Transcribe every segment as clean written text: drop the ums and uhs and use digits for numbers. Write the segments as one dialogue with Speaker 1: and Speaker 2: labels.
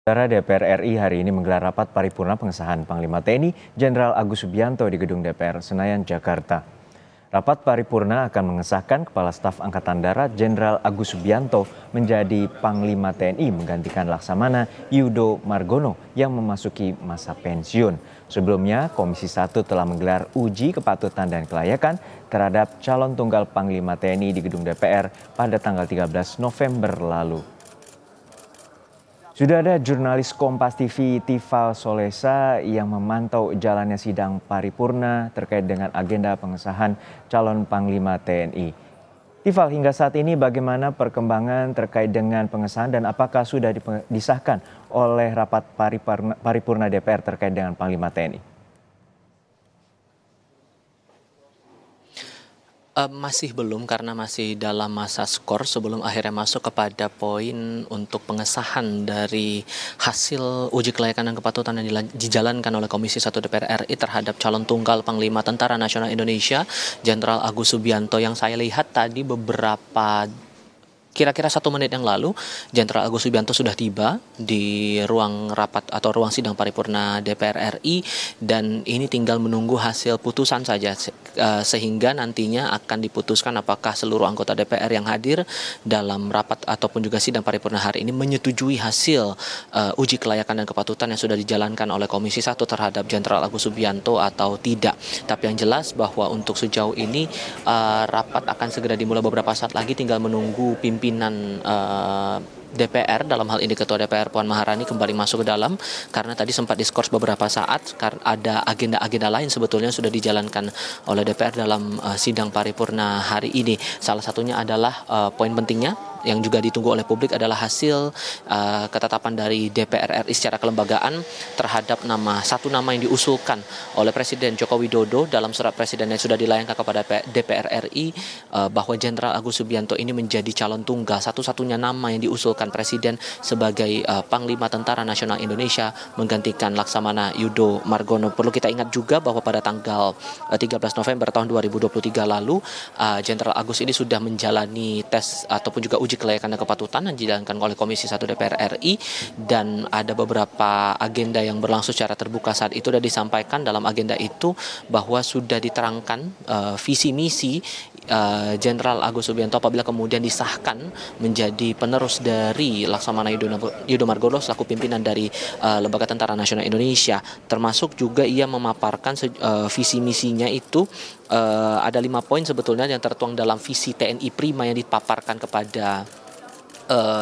Speaker 1: Saudara DPR RI hari ini menggelar rapat paripurna pengesahan Panglima TNI Jenderal Agus Subianto di Gedung DPR Senayan, Jakarta. Rapat paripurna akan mengesahkan Kepala Staf Angkatan Darat Jenderal Agus Subianto menjadi Panglima TNI menggantikan Laksamana Yudo Margono yang memasuki masa pensiun. Sebelumnya, Komisi 1 telah menggelar uji kepatutan dan kelayakan terhadap calon tunggal Panglima TNI di Gedung DPR pada tanggal 13 November lalu. Sudah ada jurnalis Kompas TV Tifal Solesa yang memantau jalannya sidang paripurna terkait dengan agenda pengesahan calon Panglima TNI. Tifal, hingga saat ini bagaimana perkembangan terkait dengan pengesahan dan apakah sudah disahkan oleh rapat paripurna DPR terkait dengan Panglima TNI?
Speaker 2: Masih belum, karena masih dalam masa skor sebelum akhirnya masuk kepada poin untuk pengesahan dari hasil uji kelayakan dan kepatutan yang dijalankan oleh Komisi 1 DPR RI terhadap calon tunggal Panglima Tentara Nasional Indonesia Jenderal Agus Subianto. Yang saya lihat tadi kira-kira 1 menit yang lalu, Jenderal Agus Subianto sudah tiba di ruang rapat atau ruang sidang paripurna DPR RI, dan ini tinggal menunggu hasil putusan saja, sehingga nantinya akan diputuskan apakah seluruh anggota DPR yang hadir dalam rapat ataupun juga sidang paripurna hari ini menyetujui hasil uji kelayakan dan kepatutan yang sudah dijalankan oleh Komisi 1 terhadap Jenderal Agus Subianto atau tidak. Tapi yang jelas bahwa untuk sejauh ini rapat akan segera dimulai beberapa saat lagi, tinggal menunggu pimpinan DPR, dalam hal ini Ketua DPR Puan Maharani, kembali masuk ke dalam, karena tadi sempat diskors beberapa saat karena ada agenda-agenda lain sebetulnya sudah dijalankan oleh DPR dalam sidang paripurna hari ini. Salah satunya adalah poin pentingnya yang juga ditunggu oleh publik adalah hasil ketetapan dari DPR RI secara kelembagaan terhadap satu nama yang diusulkan oleh Presiden Joko Widodo dalam surat presiden yang sudah dilayangkan kepada DPR RI, bahwa Jenderal Agus Subianto ini menjadi calon tunggal, satu-satunya nama yang diusulkan Presiden sebagai Panglima Tentara Nasional Indonesia menggantikan Laksamana Yudo Margono. Perlu kita ingat juga bahwa pada tanggal 13 November tahun 2023 lalu, Jenderal Agus ini sudah menjalani tes ataupun juga uji kelayakan dan kepatutan yang dijalankan oleh Komisi 1 DPR RI, dan ada beberapa agenda yang berlangsung secara terbuka saat itu, dan disampaikan dalam agenda itu bahwa sudah diterangkan visi misi Jenderal Agus Subianto apabila kemudian disahkan menjadi penerus dari Laksamana Yudo Margono selaku pimpinan dari Lembaga Tentara Nasional Indonesia. Termasuk juga ia memaparkan visi misinya itu ada 5 poin sebetulnya yang tertuang dalam visi TNI Prima yang dipaparkan kepada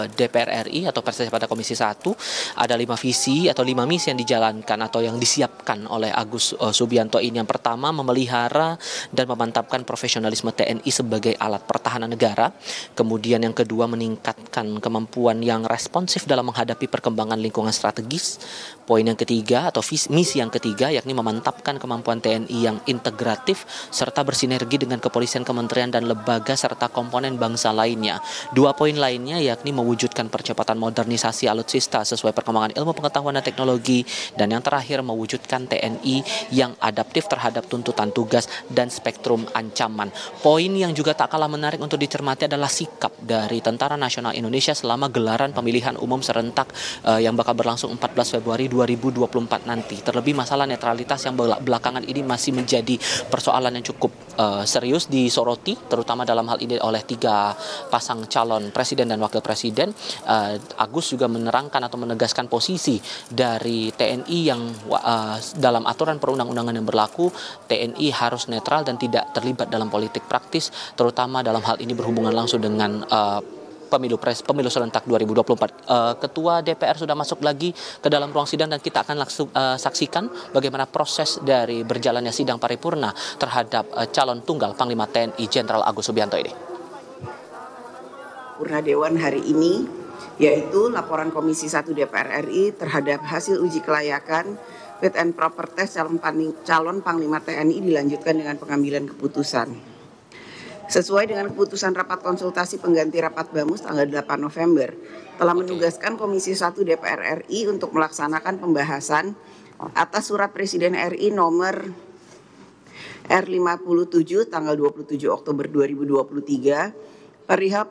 Speaker 2: DPR RI atau persisnya pada Komisi 1. Ada 5 visi atau 5 misi yang dijalankan atau yang disiapkan oleh Agus Subianto ini. Yang pertama, memelihara dan memantapkan profesionalisme TNI sebagai alat pertahanan negara. Kemudian yang kedua, meningkatkan kemampuan yang responsif dalam menghadapi perkembangan lingkungan strategis. Poin yang ketiga atau misi yang ketiga, yakni memantapkan kemampuan TNI yang integratif serta bersinergi dengan kepolisian, kementerian dan lembaga serta komponen bangsa lainnya. 2 poin lainnya yakni mewujudkan percepatan modernisasi alutsista sesuai perkembangan ilmu pengetahuan dan teknologi, dan yang terakhir mewujudkan TNI yang adaptif terhadap tuntutan tugas dan spektrum ancaman. Poin yang juga tak kalah menarik untuk dicermati adalah sikap dari Tentara Nasional Indonesia selama gelaran pemilihan umum serentak yang bakal berlangsung 14 Februari 2024 nanti. Terlebih masalah netralitas yang belakangan ini masih menjadi persoalan yang cukup serius disoroti, terutama dalam hal ini oleh 3 pasang calon presiden dan wakil presiden. Agus juga menerangkan atau menegaskan posisi dari TNI yang dalam aturan perundang-undangan yang berlaku, TNI harus netral dan tidak terlibat dalam politik praktis, terutama dalam hal ini berhubungan langsung dengan pemilu serentak 2024. Ketua DPR sudah masuk lagi ke dalam ruang sidang, dan kita akan langsung saksikan bagaimana proses dari berjalannya sidang paripurna terhadap calon tunggal Panglima TNI Jenderal Agus Subianto ini.
Speaker 3: Paripurna Dewan hari ini, yaitu laporan Komisi 1 DPR RI terhadap hasil uji kelayakan fit and proper test calon Panglima TNI dilanjutkan dengan pengambilan keputusan. Sesuai dengan keputusan rapat konsultasi pengganti rapat BAMUS tanggal 8 November, telah menugaskan Komisi 1 DPR RI untuk melaksanakan pembahasan atas surat Presiden RI nomor R57 tanggal 27 Oktober 2023 perihal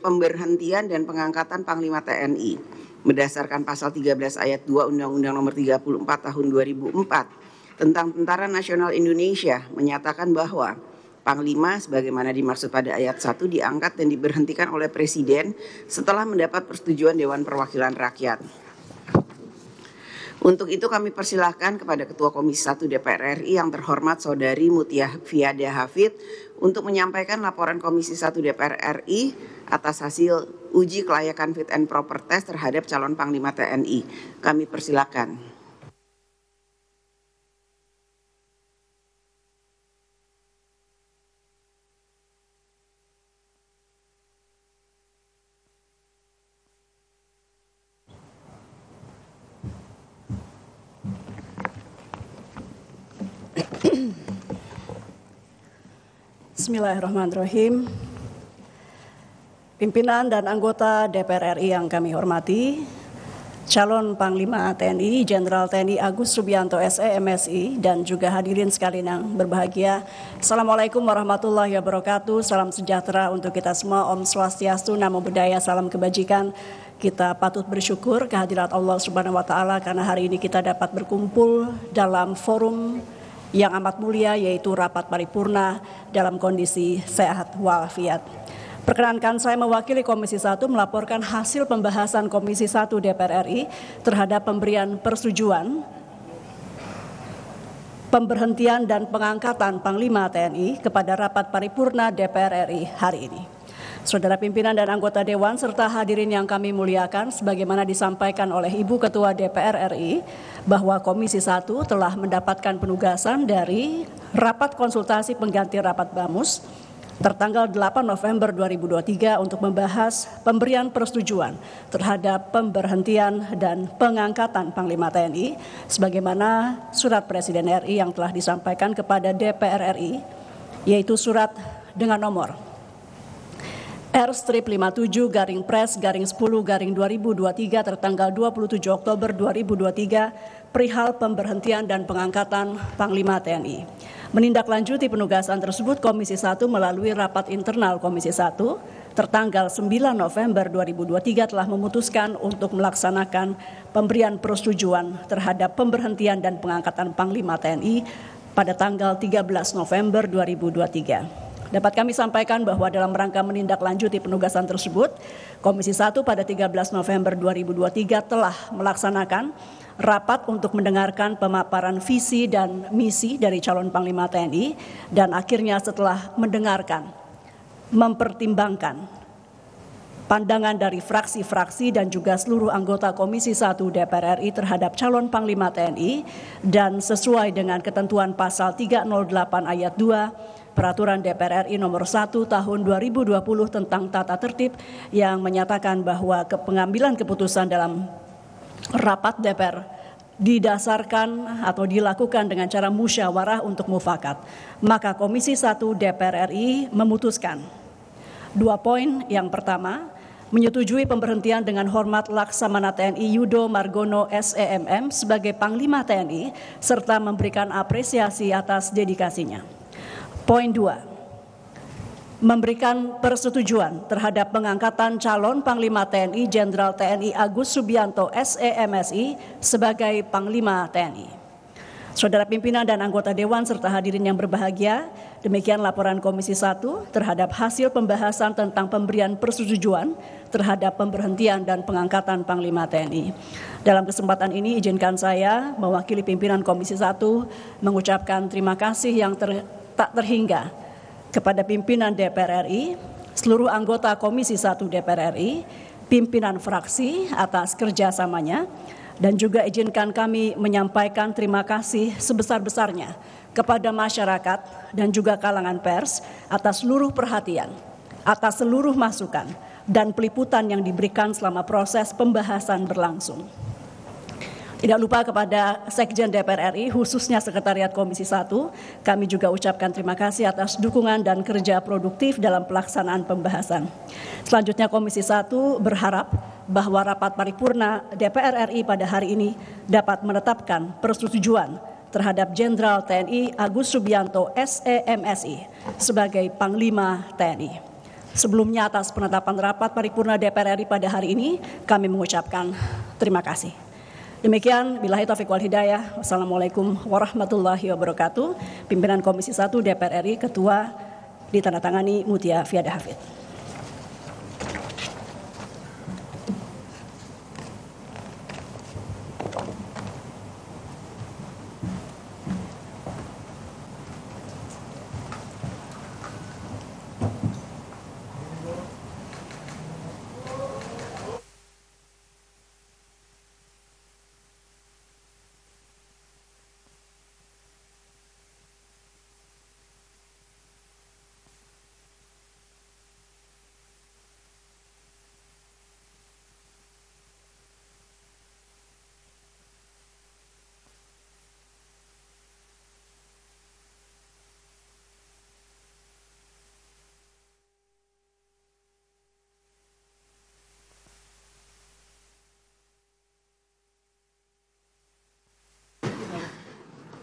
Speaker 3: pemberhentian dan pengangkatan Panglima TNI. berdasarkan pasal 13 ayat 2 Undang-Undang Nomor 34 Tahun 2004 tentang Tentara Nasional Indonesia menyatakan bahwa Panglima sebagaimana dimaksud pada ayat 1 diangkat dan diberhentikan oleh Presiden setelah mendapat persetujuan Dewan Perwakilan Rakyat. Untuk itu kami persilahkan kepada Ketua Komisi 1 DPR RI yang terhormat Saudari Mutia Fiada Hafid untuk menyampaikan laporan Komisi 1 DPR RI atas hasil uji kelayakan fit and proper test terhadap calon Panglima TNI. Kami persilahkan.
Speaker 4: Bismillahirrahmanirrahim. Pimpinan dan anggota DPR RI yang kami hormati, calon Panglima TNI Jenderal TNI Agus Subianto SE MSI dan juga hadirin sekalian yang berbahagia. Assalamualaikum warahmatullahi wabarakatuh. Salam sejahtera untuk kita semua. Om Swastiastu, Namo Buddhaya, salam kebajikan. Kita patut bersyukur kehadirat Allah Subhanahu wa taala karena hari ini kita dapat berkumpul dalam forum yang amat mulia, yaitu rapat paripurna dalam kondisi sehat walafiat. Perkenankan saya mewakili Komisi 1 melaporkan hasil pembahasan Komisi 1 DPR RI terhadap pemberian persetujuan pemberhentian dan pengangkatan Panglima TNI kepada rapat paripurna DPR RI hari ini. Saudara pimpinan dan anggota Dewan serta hadirin yang kami muliakan, sebagaimana disampaikan oleh Ibu Ketua DPR RI bahwa Komisi 1 telah mendapatkan penugasan dari rapat konsultasi pengganti rapat BAMUS tertanggal 8 November 2023 untuk membahas pemberian persetujuan terhadap pemberhentian dan pengangkatan Panglima TNI sebagaimana surat Presiden RI yang telah disampaikan kepada DPR RI, yaitu surat dengan nomor R-57-Pres-10-2023 tertanggal 27 Oktober 2023 perihal pemberhentian dan pengangkatan Panglima TNI. Menindaklanjuti penugasan tersebut, Komisi 1 melalui rapat internal Komisi 1 tertanggal 9 November 2023 telah memutuskan untuk melaksanakan pemberian persetujuan terhadap pemberhentian dan pengangkatan Panglima TNI pada tanggal 13 November 2023. Dapat kami sampaikan bahwa dalam rangka menindaklanjuti penugasan tersebut, Komisi 1 pada 13 November 2023 telah melaksanakan rapat untuk mendengarkan pemaparan visi dan misi dari calon Panglima TNI dan akhirnya setelah mendengarkan, mempertimbangkan pandangan dari fraksi-fraksi dan juga seluruh anggota Komisi 1 DPR RI terhadap calon Panglima TNI dan sesuai dengan ketentuan pasal 308 ayat 2 Peraturan DPR RI nomor 1 tahun 2020 tentang tata tertib yang menyatakan bahwa pengambilan keputusan dalam rapat DPR didasarkan atau dilakukan dengan cara musyawarah untuk mufakat. Maka Komisi 1 DPR RI memutuskan 2 poin. Yang pertama, menyetujui pemberhentian dengan hormat Laksamana TNI Yudo Margono SEMM sebagai Panglima TNI serta memberikan apresiasi atas dedikasinya. Poin 2, memberikan persetujuan terhadap pengangkatan calon Panglima TNI Jenderal TNI Agus Subianto SE MSI sebagai Panglima TNI. Saudara pimpinan dan anggota Dewan serta hadirin yang berbahagia, demikian laporan Komisi 1 terhadap hasil pembahasan tentang pemberian persetujuan terhadap pemberhentian dan pengangkatan Panglima TNI. Dalam kesempatan ini izinkan saya mewakili pimpinan Komisi 1 mengucapkan terima kasih yang tak terhingga kepada pimpinan DPR RI, seluruh anggota Komisi 1 DPR RI, pimpinan fraksi atas kerjasamanya, dan juga izinkan kami menyampaikan terima kasih sebesar-besarnya kepada masyarakat dan juga kalangan pers atas seluruh perhatian, atas seluruh masukan dan peliputan yang diberikan selama proses pembahasan berlangsung. Tidak lupa kepada Sekjen DPR RI, khususnya Sekretariat Komisi 1, kami juga ucapkan terima kasih atas dukungan dan kerja produktif dalam pelaksanaan pembahasan. Selanjutnya Komisi 1 berharap bahwa rapat paripurna DPR RI pada hari ini dapat menetapkan persetujuan terhadap Jenderal TNI Agus Subianto SE MSI sebagai Panglima TNI. Sebelumnya atas penetapan rapat paripurna DPR RI pada hari ini, kami mengucapkan terima kasih. Demikian, billahi taufiq wal hidayah. Wassalamualaikum warahmatullahi wabarakatuh. Pimpinan Komisi 1 DPR RI, Ketua ditandatangani Mutia Fiada Hafid.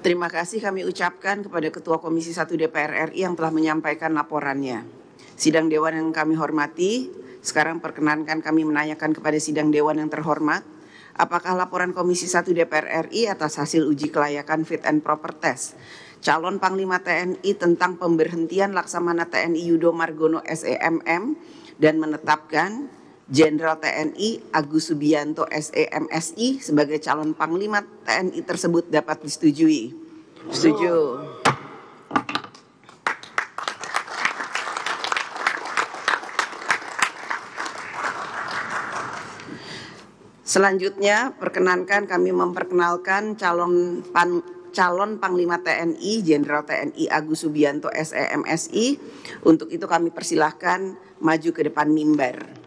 Speaker 3: Terima kasih kami ucapkan kepada Ketua Komisi 1 DPR RI yang telah menyampaikan laporannya. Sidang Dewan yang kami hormati, sekarang perkenankan kami menanyakan kepada Sidang Dewan yang terhormat, apakah laporan Komisi 1 DPR RI atas hasil uji kelayakan fit and proper test calon Panglima TNI tentang pemberhentian Laksamana TNI Yudo Margono SEMM dan menetapkan Jenderal TNI Agus Subianto SEMSI sebagai calon Panglima TNI tersebut dapat disetujui. Setuju. Selanjutnya, perkenankan kami memperkenalkan calon Panglima TNI Jenderal TNI Agus Subianto SEMSI. Untuk itu kami persilahkan maju ke depan mimbar.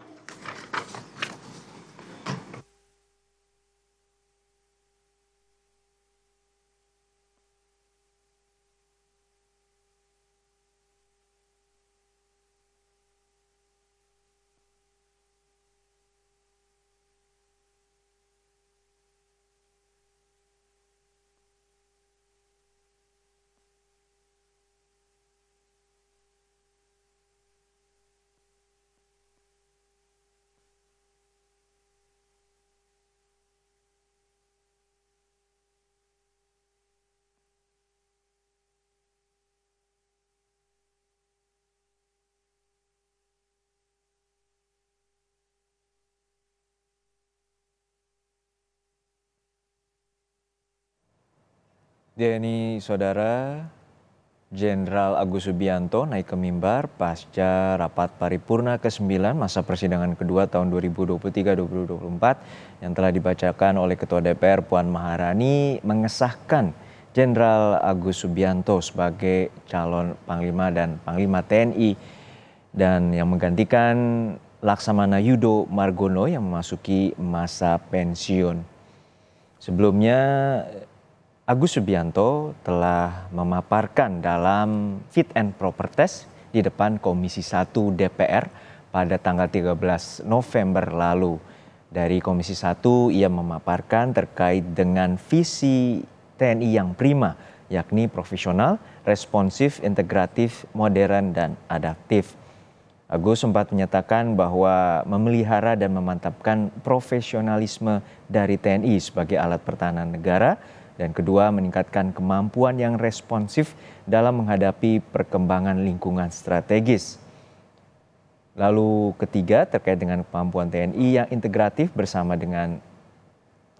Speaker 1: Ini saudara, Jenderal Agus Subianto naik ke mimbar pasca rapat paripurna ke-9 masa persidangan kedua tahun 2023-2024 yang telah dibacakan oleh Ketua DPR Puan Maharani mengesahkan Jenderal Agus Subianto sebagai calon Panglima dan Panglima TNI dan yang menggantikan Laksamana Yudo Margono yang memasuki masa pensiun. Sebelumnya Agus Subianto telah memaparkan dalam fit and proper test di depan Komisi 1 DPR pada tanggal 13 November lalu. Dari Komisi 1 ia memaparkan terkait dengan visi TNI yang prima, yakni profesional, responsif, integratif, modern, dan adaptif. Agus sempat menyatakan bahwa memelihara dan memantapkan profesionalisme dari TNI sebagai alat pertahanan negara, dan kedua, meningkatkan kemampuan yang responsif dalam menghadapi perkembangan lingkungan strategis. Lalu ketiga, terkait dengan kemampuan TNI yang integratif bersama dengan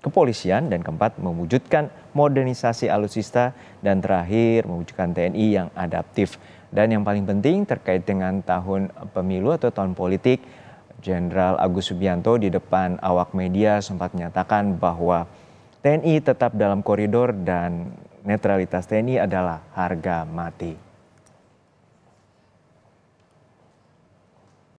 Speaker 1: kepolisian, dan keempat, mewujudkan modernisasi alutsista, dan terakhir, mewujudkan TNI yang adaptif. Dan yang paling penting terkait dengan tahun pemilu atau tahun politik, Jenderal Agus Subianto di depan awak media sempat menyatakan bahwa TNI tetap dalam koridor dan netralitas TNI adalah harga mati.